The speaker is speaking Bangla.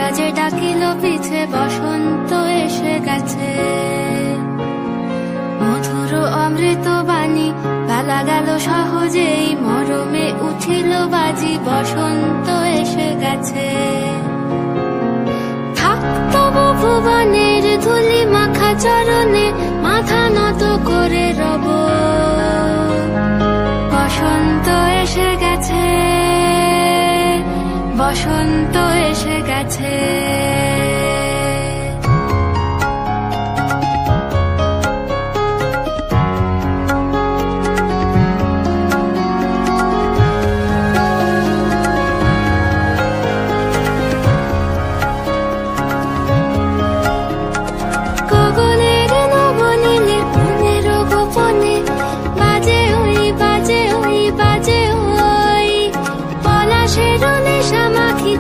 বাজে ডাকিল পিছে বসন্ত এসে গেছে। মধুর অমৃত বাণী বেলা গেল সহজেই, মরমে উঠিল বাজি বসন্ত এসে গেছে। থাক তবু ভুবনের ধুলি মাখা চরণে, মাথা নত করে রব। বসন্ত এসে গেছে, বসন্ত এসে গেছে। গগনের নবনীলে মনের গোপনে বাজে ওই বাজে ওই বাজে ওই, পলাশের নেশা মাখি